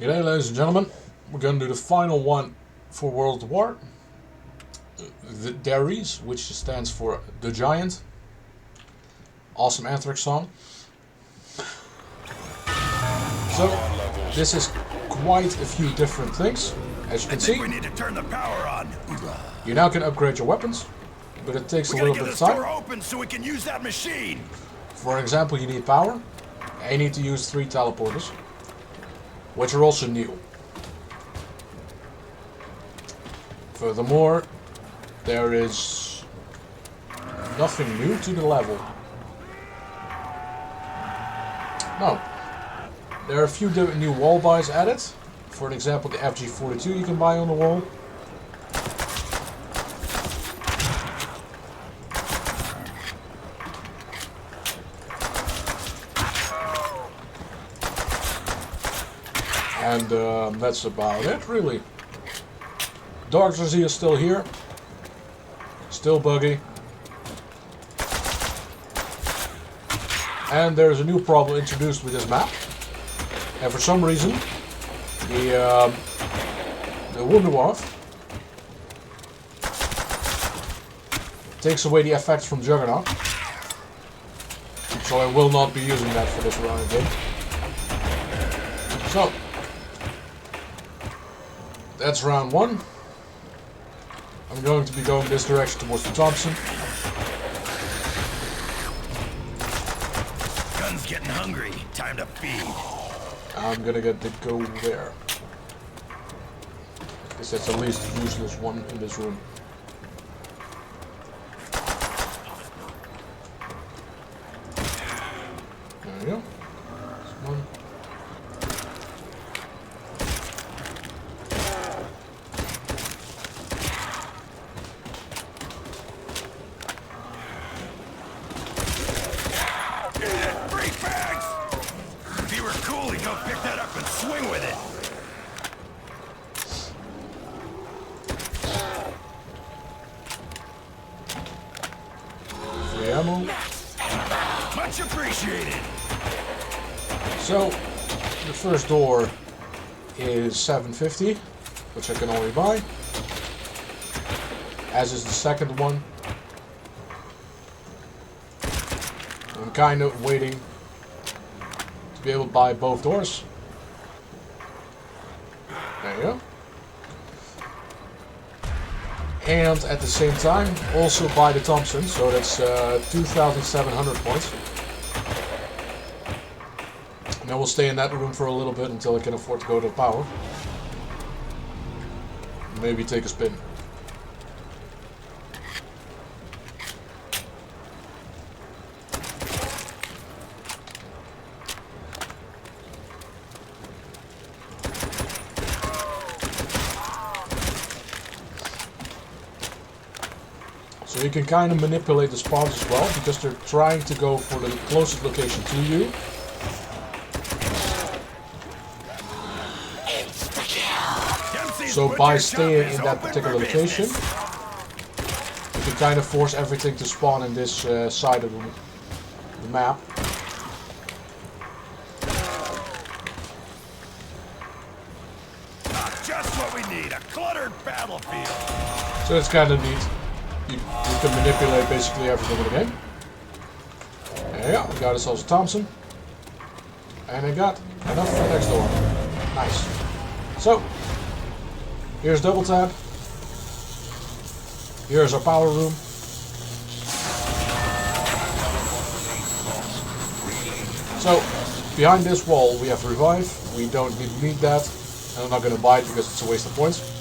G'day ladies and gentlemen, we're going to do the final one for World at War. The Daries, which stands for The Giant. Awesome Anthrax song. So, this is quite a few different things. As you can see, we need to turn the power on. you now can upgrade your weapons, but it takes a little bit of time. Door open so we can use that machine. For example, you need power, and you need to use 3 teleporters, which are also new. Furthermore, there is nothing new to the level. No. There are a few different new wall buys added. For an example, the FG42 you can buy on the wall. And that's about it, really. Dark Dracea is still here. Still buggy. And there's a new problem introduced with this map. And for some reason, the Wunderwaffe takes away the effects from Juggernaut. So I will not be using that for this round again. So, that's round 1. I'm going to be going this direction towards the Thompson. Gun's getting hungry. Time to feed. I'm gonna get the go there. Because that's the least useless one in this room. There we go. There's one. Swing with it. Free ammo. Much appreciated. So, the first door is 750, which I can only buy. As is the second one. I'm kind of waiting to be able to buy both doors. There you go. And at the same time, also buy the Thompson, so that's 2,700 points. And then we'll stay in that room for a little bit until I can afford to go to the power. Maybe take a spin. So you can kind of manipulate the spawns as well, because they're trying to go for the closest location to you. So by staying in that particular location, you can kind of force everything to spawn in this side of the map. Just what we need, a cluttered battlefield. So it's kind of neat. You can manipulate basically everything in the game. There you go, we got ourselves a Thompson. And I got enough for next door. Nice. So, here's double tap. Here's our power room. So, behind this wall we have revive. We don't need that. And I'm not going to buy it because it's a waste of points.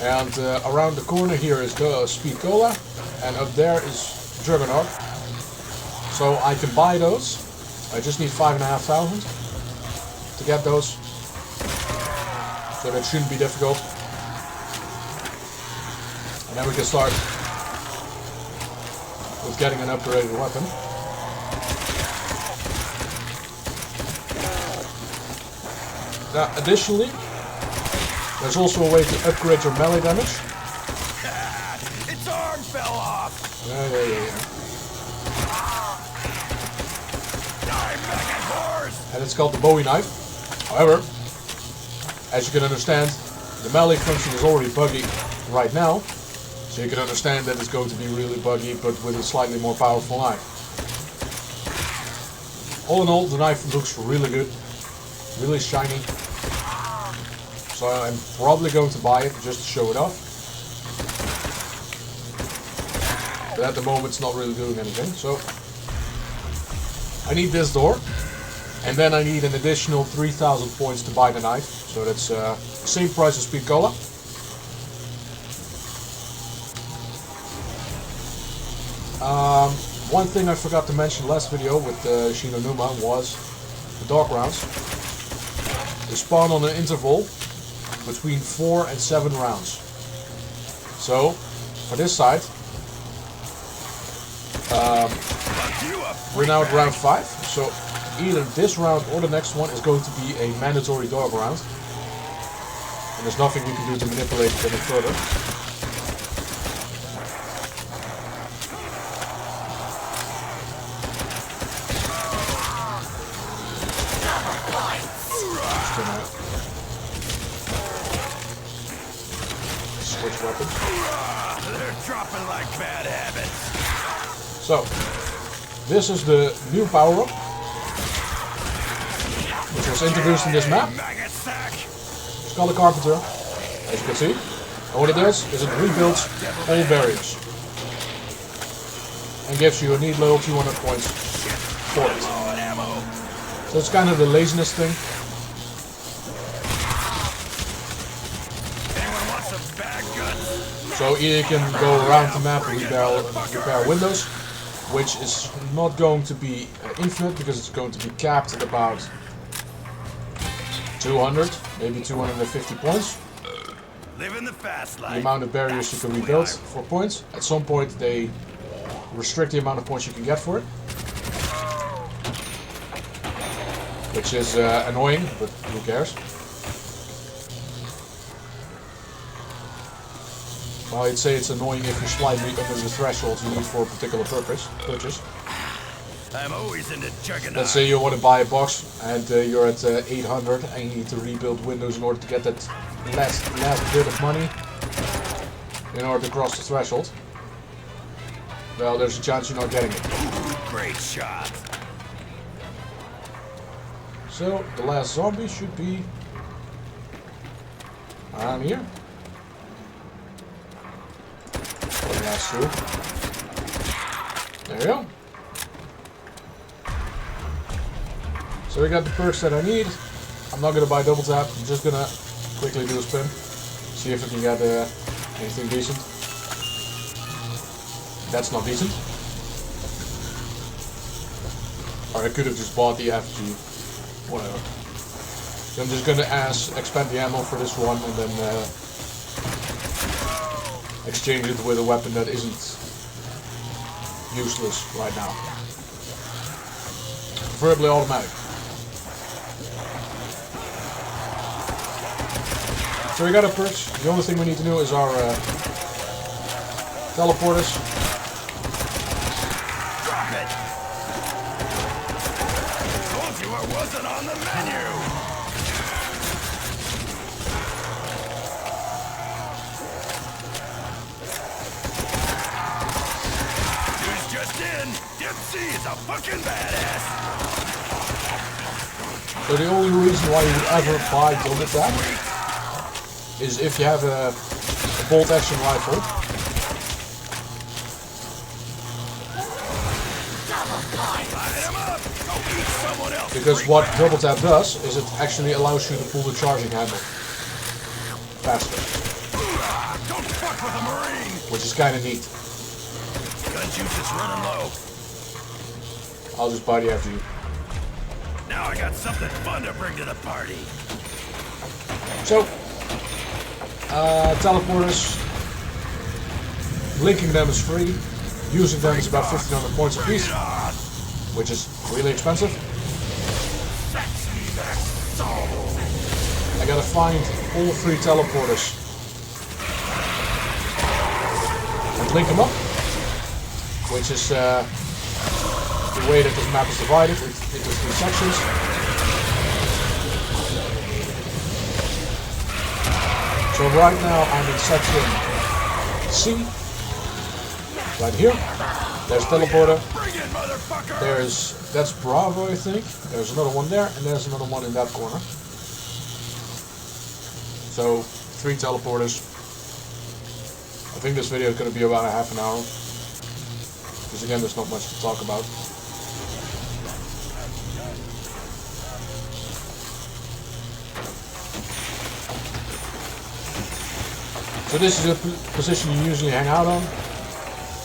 And around the corner here is Speed Cola, and up there is Juggernaut. So I can buy those. I just need 5,500 to get those. So that shouldn't be difficult. And then we can start with getting an upgraded weapon. Now, additionally, there's also a way to upgrade your melee damage. Its arm fell off. Yeah. and it's called the Bowie knife. However, as you can understand, the melee function is already buggy right now, so you can understand that it's going to be really buggy, but with a slightly more powerful knife. All in all, the knife looks really good, really shiny, so I'm probably going to buy it just to show it off. But at the moment it's not really doing anything, so I need this door, and then I need an additional 3,000 points to buy the knife, so that's the same price as Speed Cola. One thing I forgot to mention last video with Shinonuma was the dog rounds. They spawn on an interval between 4 and 7 rounds. So, for this side, we're now at round 5, so either this round or the next one is going to be a mandatory dog round. And there's nothing we can do to manipulate it any further. Switch weapon. They're dropping like bad habits. So, this is the new power-up, which was introduced in this map. It's called the Carpenter, as you can see. And what it does is it rebuilds all barriers. And gives you a neat little 200 points for it. So it's kind of the laziness thing. So either you can go around the map and repair windows, which is not going to be infinite because it's going to be capped at about 200, maybe 250 points. Living the fast life. The amount of barriers you can rebuild for points. At some point they restrict the amount of points you can get for it, which is annoying, but who cares? Well, I'd say it's annoying if you're slightly under the threshold you need for a particular purchase. I'm always into juggernauts. Let's say you want to buy a box and you're at 800 and you need to rebuild windows in order to get that last bit of money in order to cross the threshold. Well, there's a chance you're not getting it. Great shot. So, the last zombie should be around here. Last two. There we go. So we got the perks that I need. I'm not gonna buy double tap. I'm just gonna quickly do a spin, see if I can get anything decent. That's not decent. Or I could have just bought the FG. Whatever. So I'm just gonna expand the ammo for this one and then exchange it with a weapon that isn't useless right now. Preferably automatic. So we got our perks. The only thing we need to do is our teleporters. Drop it. Told you it wasn't on the menu. Dipsy is a fucking badass. So the only reason why you would ever buy double tap is if you have a bolt action rifle. Because what double tap does is it actually allows you to pull the charging handle faster. Don't fuck with a Marine. Which is kind of neat. Gun juice is running low. I'll just body after you. Now I got something fun to bring to the party. So, teleporters, linking them is free, using them is about 1500 points a piece, which is really expensive. I gotta find all 3 teleporters and link them up, which is the way that this map is divided into 3 sections. So right now I'm in section C. Right here. There's teleporter. Bring it, motherfucker! That's Bravo, I think. There's another one there, and there's another one in that corner. So 3 teleporters. I think this video is going to be about a half an hour. Because again, there's not much to talk about. So this is a position you usually hang out on,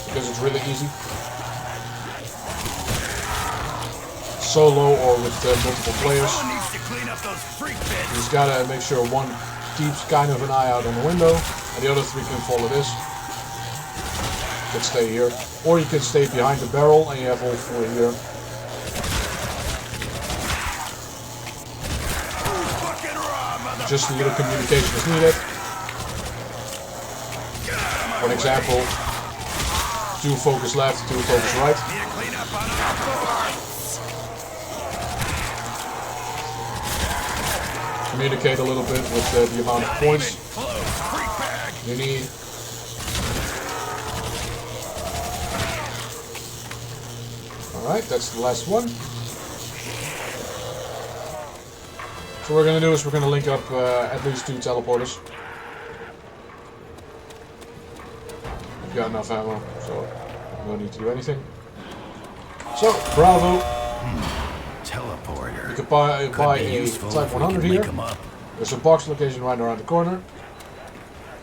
because it's really easy. Solo or with multiple players. Someone needs to clean up those freak bits. You just gotta make sure one keeps kind of an eye out on the window, and the other 3 can follow this. You can stay here. Or you can stay behind the barrel and you have all 4 here. Fucking raw, motherfucker! Just a little communication is needed. For example, 2 focus left, 2 focus right. Need to clean up on our floor. Communicate a little bit with the amount of points Close, freak bag. you need. Alright, that's the last one. So what we're going to do is we're going to link up at least 2 teleporters. I've got enough ammo, so no need to do anything. So, Bravo. Teleporter. You can buy a Useful Type if we 100 can here. link 'em up. There's a box location right around the corner.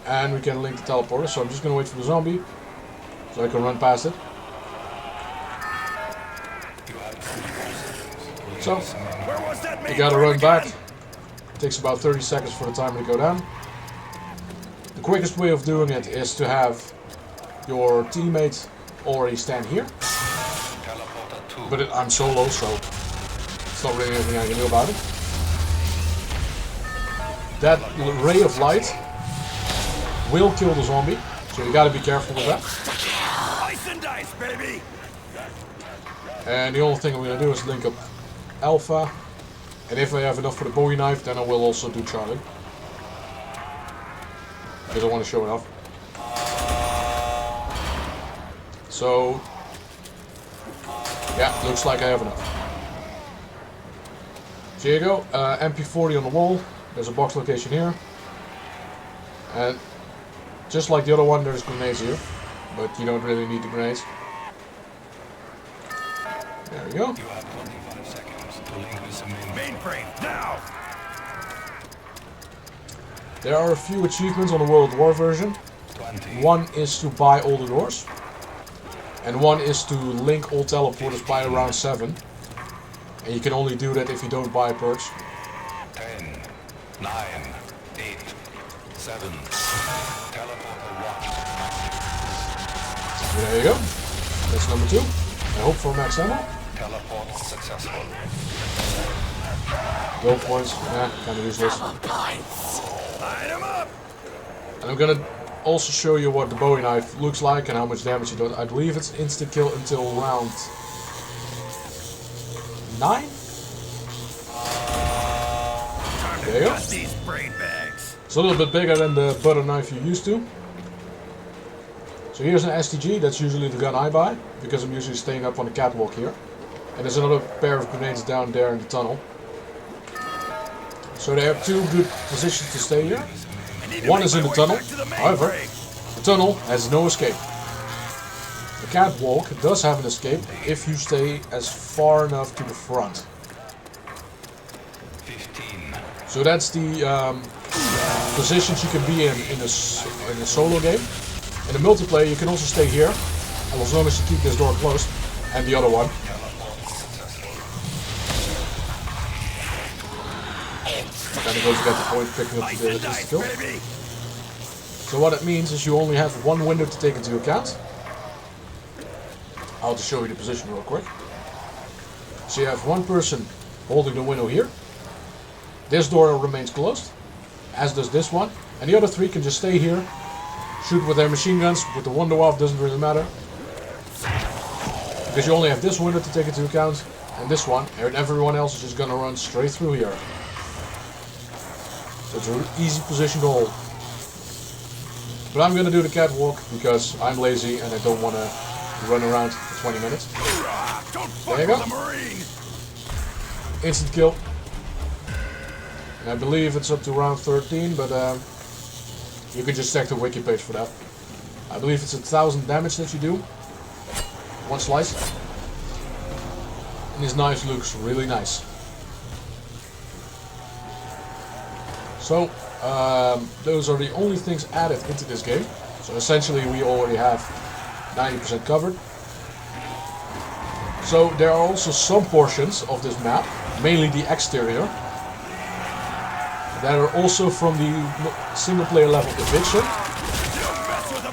And we can link the teleporter, so I'm just going to wait for the zombie. So I can run past it. So, Where was that you main gotta frame run back. again? It takes about 30 seconds for the timer to go down. The quickest way of doing it is to have your teammate already stand here. But I'm solo, so it's not really anything I can do about it. That ray of light will kill the zombie, so you gotta be careful with that. Ice and dice, baby! And the only thing I'm gonna do is link up Alpha. And if I have enough for the Bowie knife, then I will also do Charlie. Because I want to show it off. So, yeah, looks like I have enough. So here you go, MP40 on the wall. There's a box location here. And just like the other one, there's grenades here. But you don't really need the grenades. There we go. Mainframe, now! There are a few achievements on the World War version. One is to buy all the doors. And one is to link all teleporters by around 7. And you can only do that if you don't buy perks. 10, 9, 8, 7, teleporter 1. There you go. That's number 2. I hope for max ammo. Teleport successful. Gold points, kind of useless. Light 'em up! And I'm gonna also show you what the Bowie knife looks like and how much damage it does. I believe it's insta kill until round 9. There you go. Got these brain bags. It's a little bit bigger than the butter knife you're used to. So here's an STG, that's usually the gun I buy, because I'm usually staying up on the catwalk here. And there's another pair of grenades down there in the tunnel. So they have 2 good positions to stay here. I need to One make is in my the way tunnel, back to the however, mainframe. the tunnel has no escape. The catwalk does have an escape if you stay as far enough to the front. 15, So that's the positions you can be in a solo game. In the multiplayer you can also stay here, and as long as you keep this door closed, and the other one. Kind of goes to get the point picking up Ice the and dice, kill. baby! So what it means is you only have one window to take into account. I'll just show you the position real quick. So you have one person holding the window here. This door remains closed, as does this one. And the other 3 can just stay here, shoot with their machine guns, with the window off, doesn't really matter. Because you only have this window to take into account, and this one, and everyone else is just gonna run straight through here. So it's an easy position to hold. But I'm gonna do the catwalk because I'm lazy and I don't want to run around for 20 minutes. Don't fuck There you go. with a Marine. Instant kill. And I believe it's up to round 13, but you can just check the wiki page for that. I believe it's 1,000 damage that you do. One slice. And his knife looks really nice. So, those are the only things added into this game. So essentially we already have 90% covered. So there are also some portions of this map, mainly the exterior, that are also from the single player level Eviction,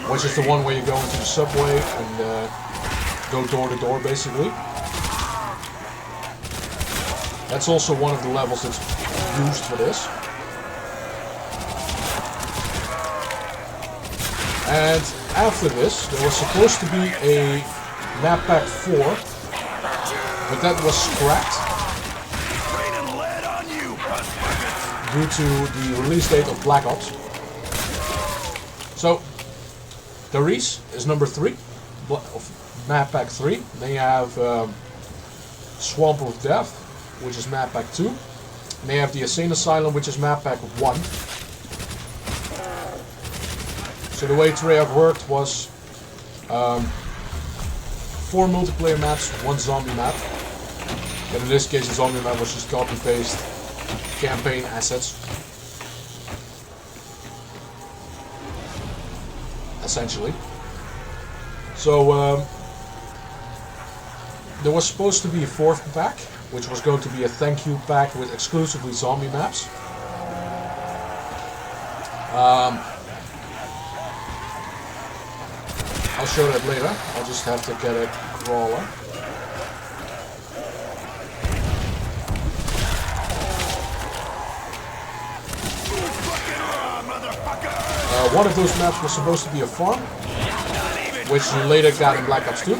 which is the one where you go into the subway and go door to door basically. That's also one of the levels that's used for this. And after this, there was supposed to be a map pack 4, but that was scrapped Raining lead on you, bus buckets. due to the release date of Black Ops. So, Darius is number 3 of map pack 3. Then you have Swamp of Death, which is map pack 2. And they have the Insane Asylum, which is map pack 1. So the way Treyarch worked was 4 multiplayer maps, 1 zombie map. But in this case the zombie map was just copy-paste campaign assets. Essentially. So there was supposed to be a 4th pack, which was going to be a thank you pack with exclusively zombie maps. I'll show that later. I'll just have to get a crawler. One of those maps was supposed to be a farm, which you later got in Black Ops 2.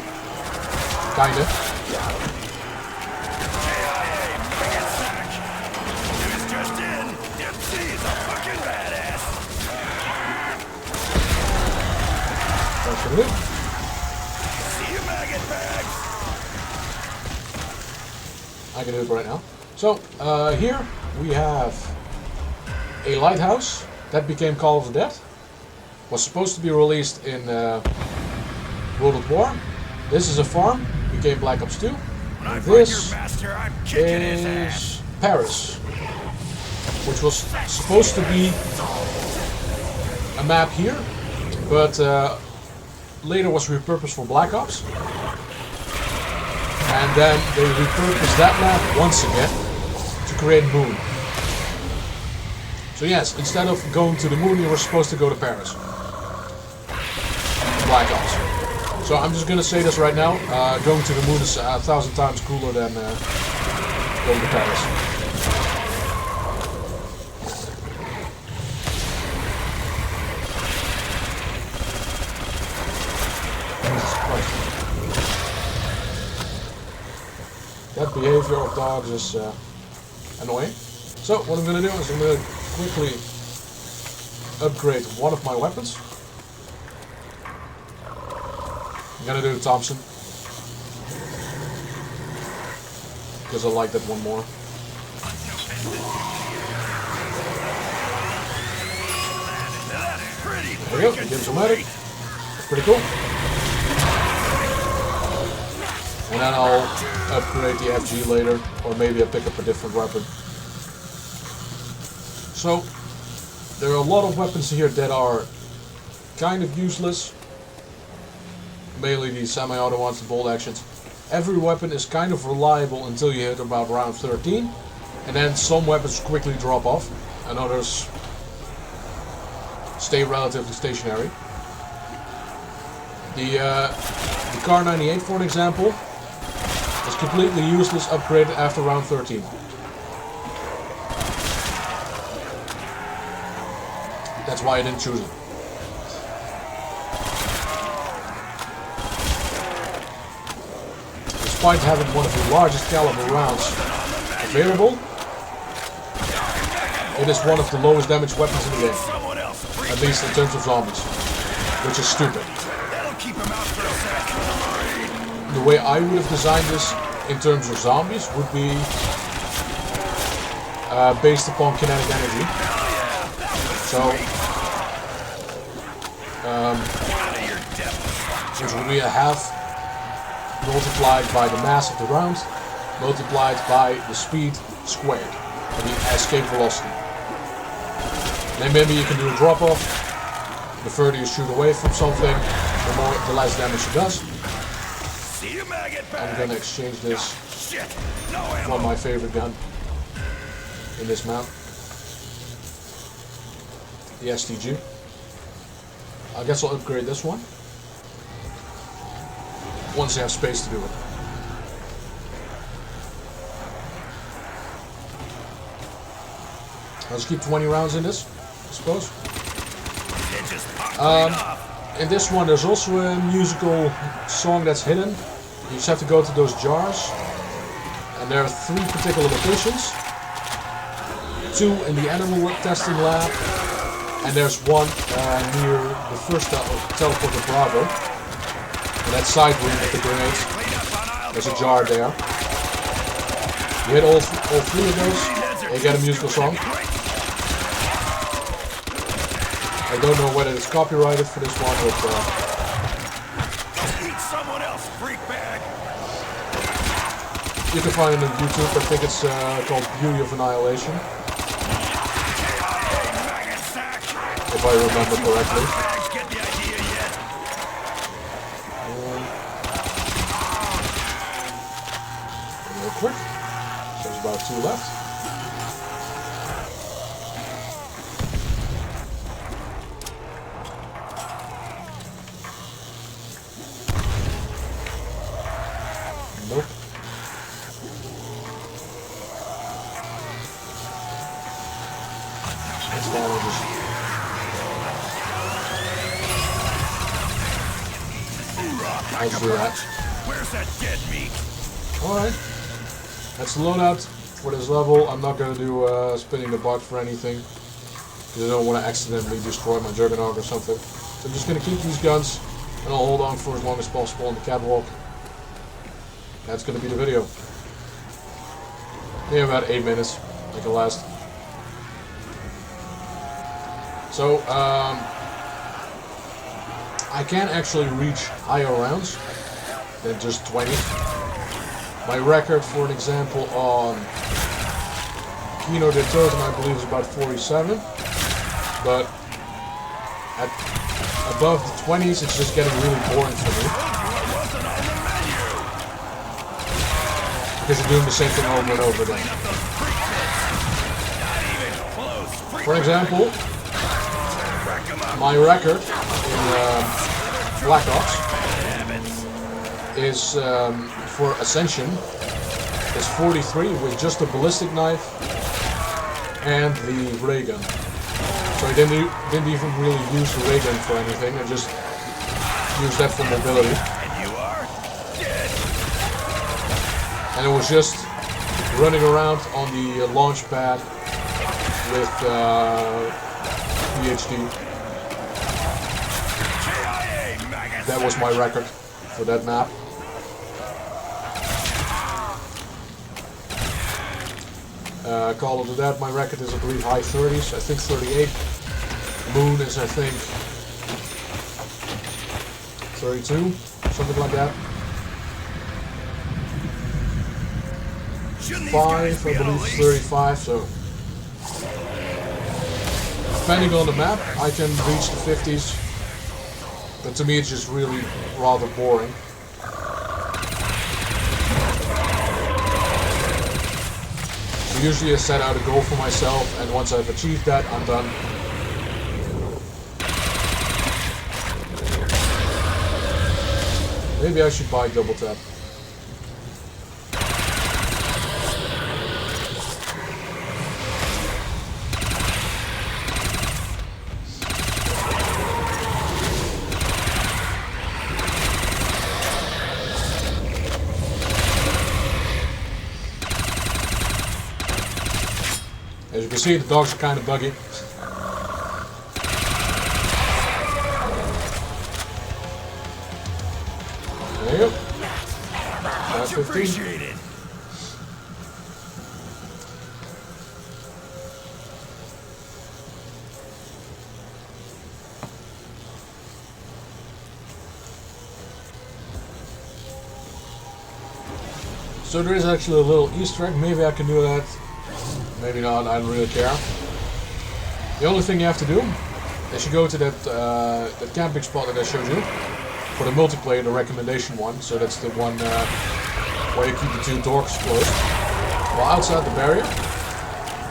Kinda. Good. See you, maggot bags. I can do it right now. So, here we have a lighthouse that became Call of the Dead. Was supposed to be released in World at War. This is a farm, became Black Ops 2. And this is Paris, which was supposed to be a map here, but later was repurposed for Black Ops, and then they repurposed that map once again to create Moon. So yes, instead of going to the Moon, you were supposed to go to Paris. Black Ops. So I'm just gonna say this right now, going to the Moon is 1,000 times cooler than going to Paris. That behavior of dogs is annoying. So what I'm going to do is I'm going to quickly upgrade one of my weapons. I'm going to do Thompson, because I like that one more. There we go, gives a medic. That's pretty cool. And then I'll upgrade the FG later, or maybe I'll pick up a different weapon. So, there are a lot of weapons here that are kind of useless. Mainly the semi-auto ones, the bolt actions. Every weapon is kind of reliable until you hit about round 13. And then some weapons quickly drop off, and others stay relatively stationary. The Kar 98, for an example, is completely useless upgraded after round 13. That's why I didn't choose it. Despite having one of the largest caliber rounds available, it is one of the lowest damage weapons in the game, at least in terms of zombies. which is stupid. That'll keep him out for a sec. The way I would have designed this in terms of zombies would be based upon kinetic energy. So, which would be a half multiplied by the mass of the round, multiplied by the speed squared, and the escape velocity. Then maybe you can do a drop off. The further you shoot away from something, the less damage it does. See you, maggot bag. I'm gonna exchange this Shit. No for ammo. my favorite gun in this map, the STG. I guess I'll upgrade this one once I have space to do it. I'll just keep 20 rounds in this, I suppose. It just popped right off. In this one there's also a musical song that's hidden. You just have to go to those jars, and there are 3 particular locations. 2 in the animal testing lab, and there's one near the first teleporter Bravo. In that side room with the grenades. There's a jar there. You hit all 3 of those, and you get a musical song. I don't know whether it's copyrighted for this one, but Eat someone else, freak bag. you can find it on YouTube. I think it's called Beauty of Annihilation, Maggot sack. if I remember correctly. Bags get the idea yet? Real quick. There's about 2 left. Nope. That's fine, I'll just... I'll just do that. Where's that dead meat? Alright. That's the loadout for this level. I'm not going to do spinning the box for anything, because I don't want to accidentally destroy my Juggernaut or something. So I'm just going to keep these guns, and I'll hold on for as long as possible on the catwalk. That's going to be the video. Maybe about 8 minutes, like the last. So, I can actually reach higher rounds than just 20. My record, for an example, on Kino de Toten, I believe, is about 47. But at above the 20s, it's just getting really boring for me. Because you're doing the same thing over and over again. For example, my record in Black Ops is for Ascension is 43 with just a ballistic knife and the ray gun. So I didn't even really use the ray gun for anything. I just used that for mobility. And it was just running around on the launch pad with PhD. That was my record for that map. Call of the Dead, my record is, I believe, high 30s, I think 38. Moon is, I think, 32, something like that. 5, I believe 35, so depending on the map, I can reach the 50s, but to me it's just really rather boring. So usually I set out a goal for myself, and once I've achieved that, I'm done. Maybe I should buy Double Tap. As you can see, the dogs are kind of buggy. appreciated. So there is actually a little Easter egg. Maybe I can do that. Maybe not. I don't really care. The only thing you have to do is you go to that camping spot that I showed you for the multiplayer, the recommendation one. So that's the one where you keep the two doors closed. Well, outside the barrier,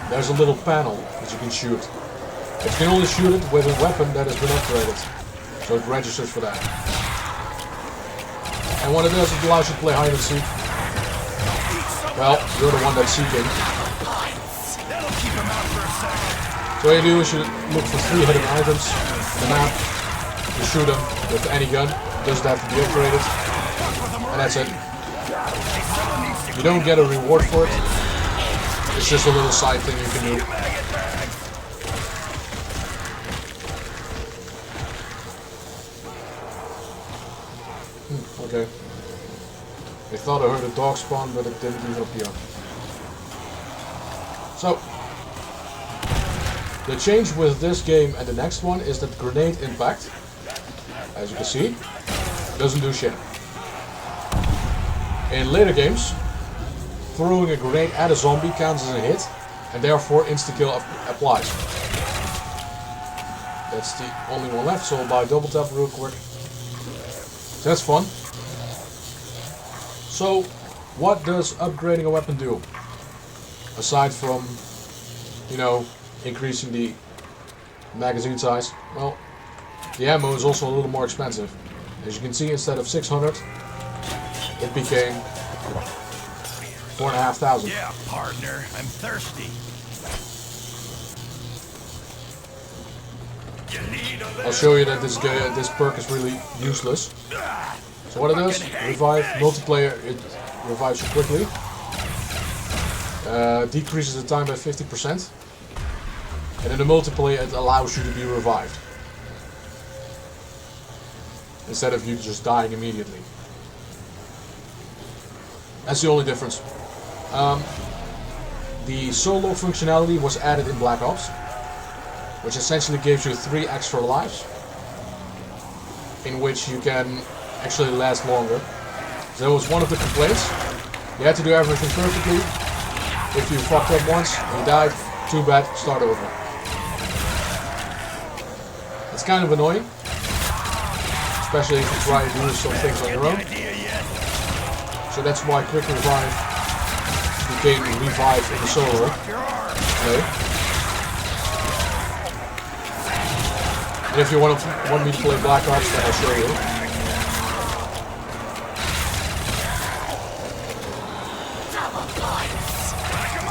there's a little panel that you can shoot. But you can only shoot it with a weapon that has been upgraded. So it registers for that. And what it does, it allows you to play hide and seek. Well, you're the one that's seeking. That'll keep him out for a second. So what you do is you look for 3 hidden items on the map. You shoot them with any gun. It doesn't have to be upgraded. And that's it. You don't get a reward for it. It's just a little side thing you can do. Okay. I thought I heard a dog spawn, but it didn't even appear. So, the change with this game and the next one is that grenade impact, as you can see, doesn't do shit. In later games, throwing a grenade at a zombie counts as a hit, and therefore insta-kill applies. That's the only one left, so I'll buy double tap real quick. So that's fun. So, what does upgrading a weapon do? Aside from, you know, increasing the magazine size, well, the ammo is also a little more expensive. As you can see, instead of 600, it became 4,500. Yeah, partner, I'm thirsty. I'll show you that this perk is really useless. So what it does, revive, multiplayer, it revives you quickly. Decreases the time by 50%. And in the multiplayer it allows you to be revived. Instead of you just dying immediately. That's the only difference. The solo functionality was added in Black Ops, which essentially gives you 3 extra lives, in which you can actually last longer. So that was one of the complaints. You had to do everything perfectly. If you fucked up once and you died, too bad, start over. It's kind of annoying, especially if you try to do some things on your own. So that's why Quick Revive became Revive in the solo play. And if you want me to play Black Ops, then I'll show you.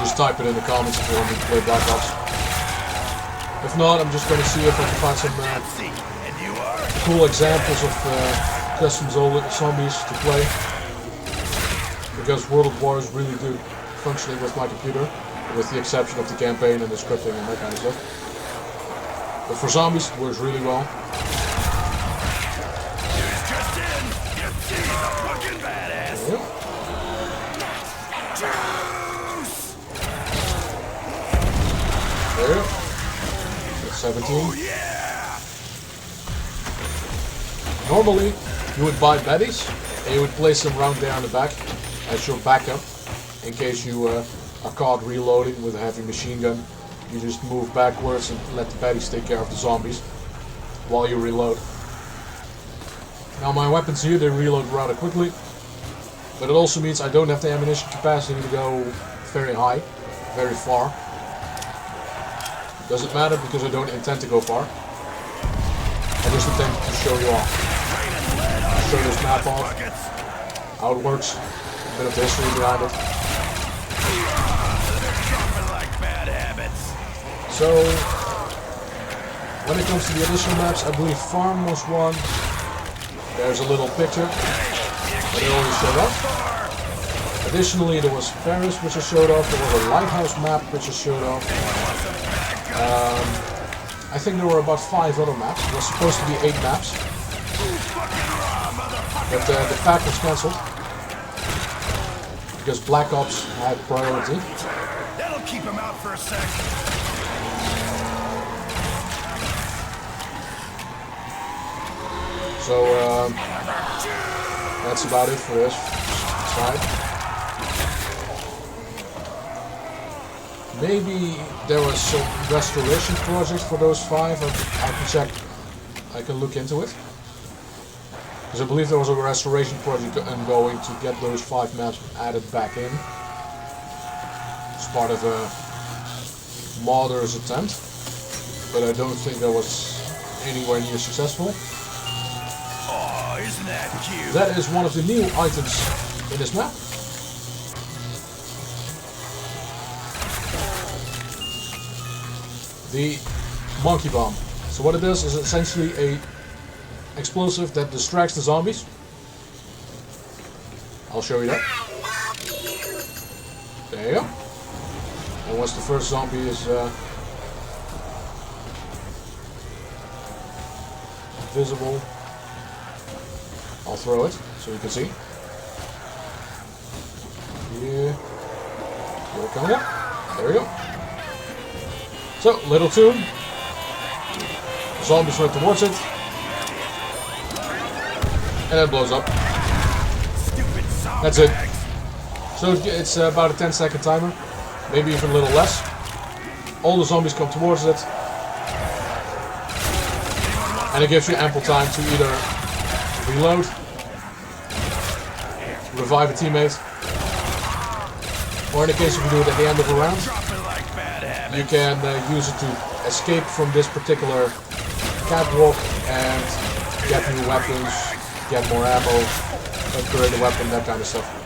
Just type it in the comments if you want me to play Black Ops. If not, I'm just going to see if I can find some cool examples of custom zombies to play. Because World of War is really good functioning with my computer, with the exception of the campaign and the scripting and that kind of stuff. But for zombies, it works really well. Yeah. There. That's 17. Normally, you would buy baddies, and you would place them around there on the back as your backup, in case you are caught reloading with a heavy machine gun. You just move backwards and let the baddies take care of the zombies while you reload. Now my weapons here, they reload rather quickly, but it also means I don't have the ammunition capacity to go very high, very far. Doesn't matter because I don't intend to go far. I just intend to show you off. I'll show this map off, how it works, a bit of the history behind it. So, when it comes to the additional maps, I believe Farm was one. There's a little picture, but it already showed up. Additionally, there was Paris, which I showed off. There was a lighthouse map, which I showed off. I think there were about 5 other maps. It was supposed to be 8 maps, but the pack was cancelled. because Black Ops had priority. That'll keep him out for a sec. So that's about it for this side. Maybe there was some restoration projects for those 5. I can check. I can look into it. Because I believe there was a restoration project ongoing to get those 5 maps added back in. As part of a modder's attempt. But I don't think that was anywhere near successful. Oh, isn't that cute? That is one of the new items in this map. The monkey bomb. So what it does is essentially a explosive that distracts the zombies. I'll show you that. There you go. And once the first zombie is visible, I'll throw it so you can see. Yeah. Here it comes up. There we go. So, little tune. Zombies run towards it. And it blows up. Stupid That's it. So it's about a 10-second timer. Maybe even a little less. All the zombies come towards it. And it gives you ample time to either reload, revive a teammate, or in the case if you do it at the end of a round, you can use it to escape from this particular catwalk and get new weapons, get more ammo, upgrade a weapon, that kind of stuff.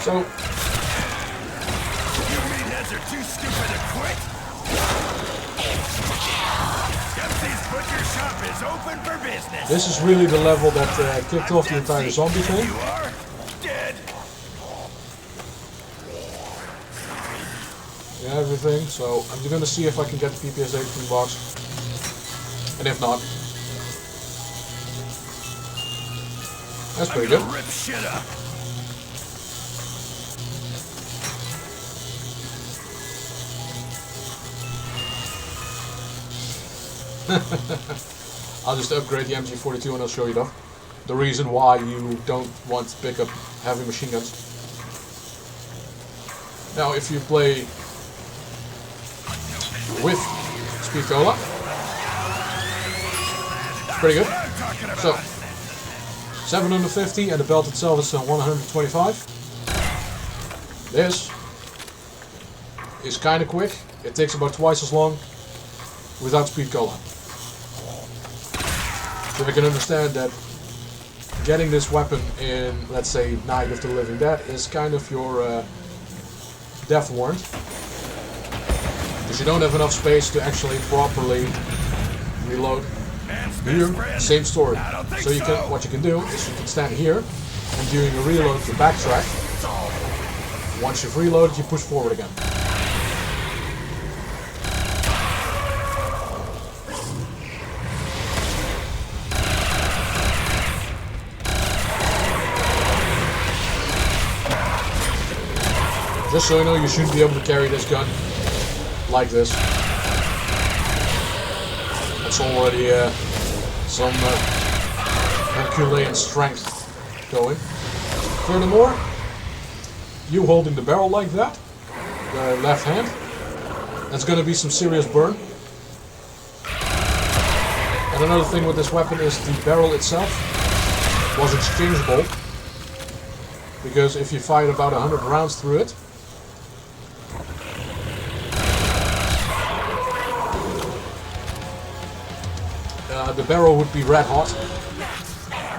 So, you meatheads are too stupid to quit? Dempsey's Butcher Shop is open for business. this is really the level that kicked off the entire zombie thing. You are dead. Yeah, everything. So I'm going to see if I can get the PPS-8 from the box. And if not, that's pretty good. Rip shit up. I'll just upgrade the MG42 and I'll show you though. The reason why you don't want to pick up heavy machine guns. Now if you play with Speed Cola, it's pretty good. So 750 and the belt itself is 125. This is kind of quick. It takes about twice as long without Speed Cola. So I can understand that getting this weapon in, let's say, Night of the Living Dead is kind of your death warrant. Because you don't have enough space to actually properly reload. Here, same story. So you can, what you can do is you can stand here and during the reload you backtrack. Once you've reloaded, you push forward again. Just so you know, you shouldn't be able to carry this gun like this. That's already some Herculean strength going. Furthermore, you holding the barrel like that, the left hand, that's going to be some serious burn. And another thing with this weapon is the barrel itself was exchangeable. Because if you fired about 100 rounds through it, the barrel would be red hot.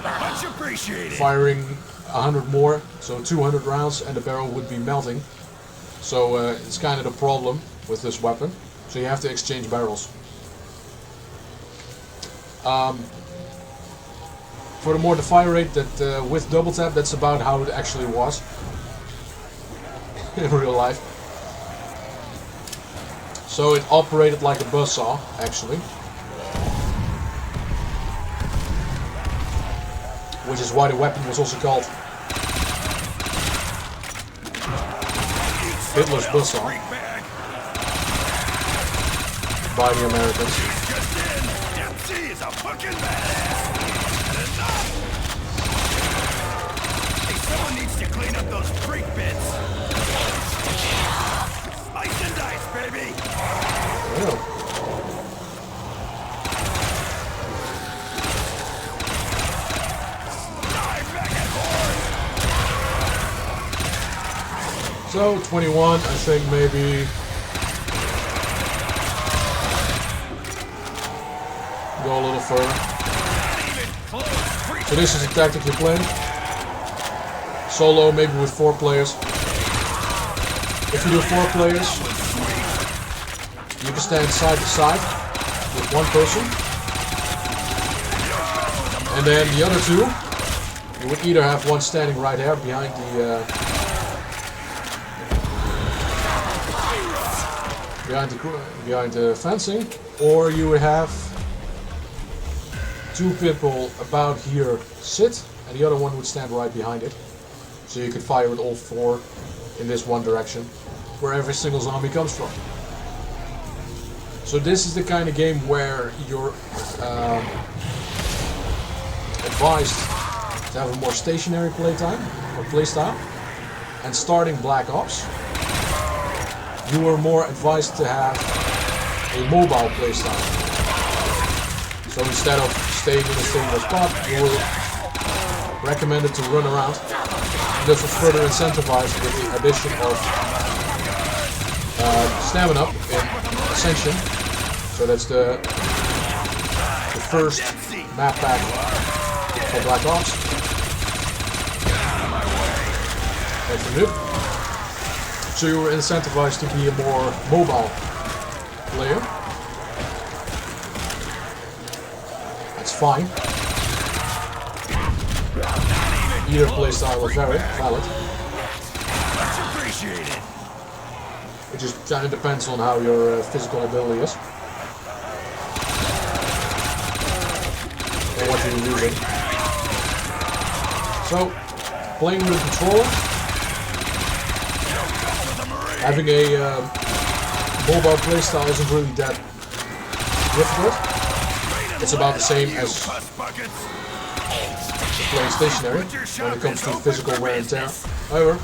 Much appreciated. Firing 100 more, so 200 rounds, and the barrel would be melting. So it's kind of the problem with this weapon. So you have to exchange barrels. Furthermore, the fire rate that with double tap, that's about how it actually was in real life. So it operated like a buzzsaw, actually. Which is why the weapon was also called Hitler's buzzsaw by the Americans. Is a fucking badass. Hey, someone needs to clean up those freak bits. Slice and dice, baby. Yeah. Dive back and forth. So 21, I think maybe. Go a little further. So this is a tactic you're playing. Solo, maybe with 4 players. If you do 4 players, you can stand side to side with one person. And then the other 2, you would either have one standing right there behind the fencing, or you would have 2 people about here sit, and the other one would stand right behind it. So you could fire with all 4 in this one direction, where every single zombie comes from. So this is the kind of game where you're advised to have a more stationary playtime or playstyle, and starting Black Ops, you are more advised to have a mobile playstyle. So instead of staying in a single spot, you will recommend it to run around. And this will further incentivize with the addition of stamina in Ascension. So that's the first map pack for Black Ops. That's for noob. So you were incentivized to be a more mobile player. That's fine. Either playstyle is very valid. It just kind of depends on how your physical ability is. And what you're using. So, playing with a controller, having a mobile playstyle isn't really that difficult. It's about the same as playing stationary when it comes to physical wear and tear. However,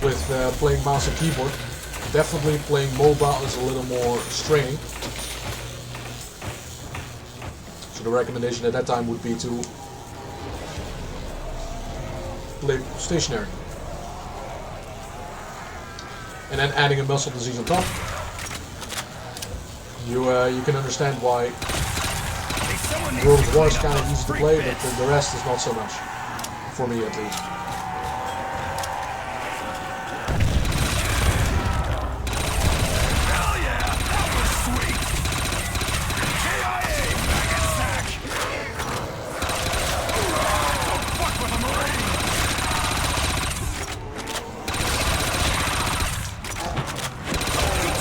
with playing mouse and keyboard, definitely playing mobile is a little more straining. So the recommendation at that time would be to play stationary. And then adding a muscle disease on top, you can understand why World of War is kind of easy to play, but the rest is not so much, for me at least. Hell yeah, that was sweet. KIA, maggot sack. Don't fuck with a Marine.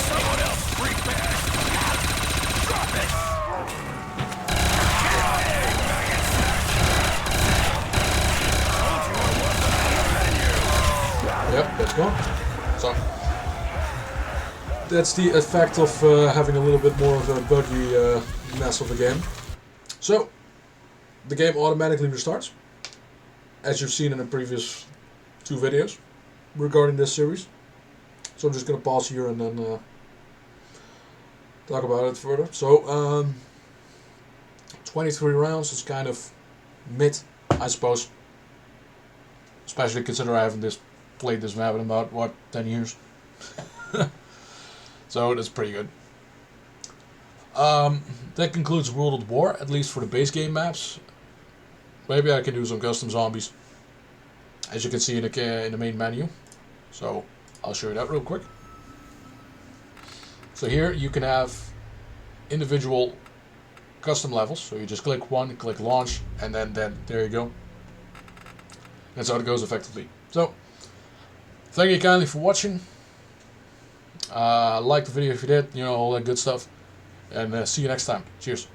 Someone else, freak bag. Drop it. Yep, that's gone. So that's the effect of having a little bit more of a buggy mess of a game. So the game automatically restarts, as you've seen in the previous 2 videos regarding this series. So I'm just gonna pause here and then talk about it further. So 23 rounds is kind of mid, I suppose. Especially considering I haven't played this map in about, what, 10 years? So that's pretty good. That concludes World at War, at least for the base game maps. Maybe I can do some custom zombies, as you can see in the main menu. So I'll show you that real quick. So here you can have individual custom levels. So you just click one, click launch, and then there you go. That's how it goes effectively. So thank you kindly for watching. Like the video if you did, you know, all that good stuff. And see you next time. Cheers.